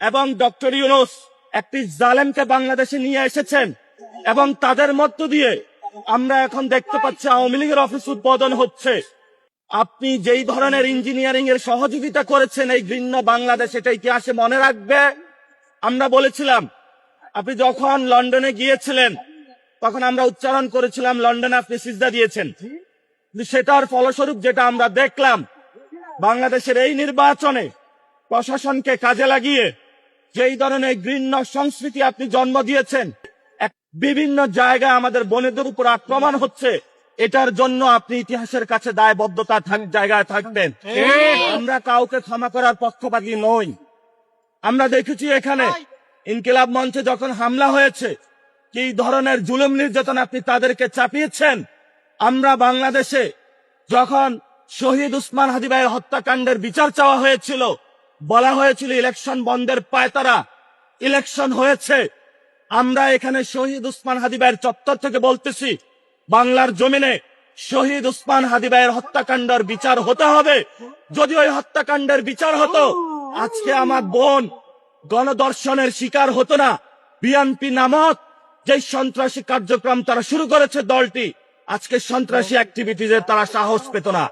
এবং ডক্টর ইউনূস একটি জালেমকে বাংলাদেশে নিয়ে এসেছেন এবং তাদের মধ্য দিয়ে আমরা এখন দেখতে পাচ্ছি আওয়ামী লীগের অফিস উদ্বোধন হচ্ছে। আপনি যেই ধরনের ইঞ্জিনিয়ারিং এর সহযোগিতা করেছেন এই ঘৃণ্য বাংলাদেশ, এটা ইতিহাসে মনে রাখবে। আমরা বলেছিলাম, আপনি যখন লন্ডনে গিয়েছিলেন তখন আমরা উচ্চারণ করেছিলাম লন্ডনে আপনি সিজদা দিয়েছেন, কিন্তু সেটার ফলস্বরূপ যেটা আমরা দেখলাম, বাংলাদেশের এই নির্বাচনে প্রশাসনকে কাজে লাগিয়ে যেই ধরনের ঘৃণ্য সংস্কৃতি আপনি জন্ম দিয়েছেন, বিভিন্ন জায়গায় আমাদের বোনেদের উপর আক্রমণ হচ্ছে, এটার জন্য আপনি ইতিহাসের কাছে দায়বদ্ধতা জায়গায় থাকবেন। আমরা কাউকে ক্ষমা করার পক্ষপাতী নই। আমরা দেখেছি এখানে ইনকিলাব মঞ্চে যখন হামলা হয়েছে, কি ধরনের জুলুম নির্যাতন আপনি তাদেরকে চাপিয়েছেন। আমরা বাংলাদেশে যখন শহীদ উসমান হাদী ভাইয়ের হত্যাকাণ্ডের বিচার চাওয়া হয়েছিল, বলা হয়েছিল ইলেকশন বন্ধের পায়তারা, ইলেকশন হয়েছে। আমরা এখানে শহীদ উসমান হাদী ভাইয়ের চত্বর থেকে বলতেছি, বাংলার জমিনে শহীদ উসমান হাদী ভাইয়ের হত্যাকাণ্ডের বিচার হতে হবে। যদি ওই হত্যাকাণ্ডের বিচার হতো, আজকে আমার বোন গণধর্ষণের শিকার হতো না। বিএনপি নামক যে সন্ত্রাসী কার্যক্রম তারা শুরু করেছে দলটি, আজকে সন্ত্রাসী অ্যাক্টিভিটিজের তারা সাহস পেত না।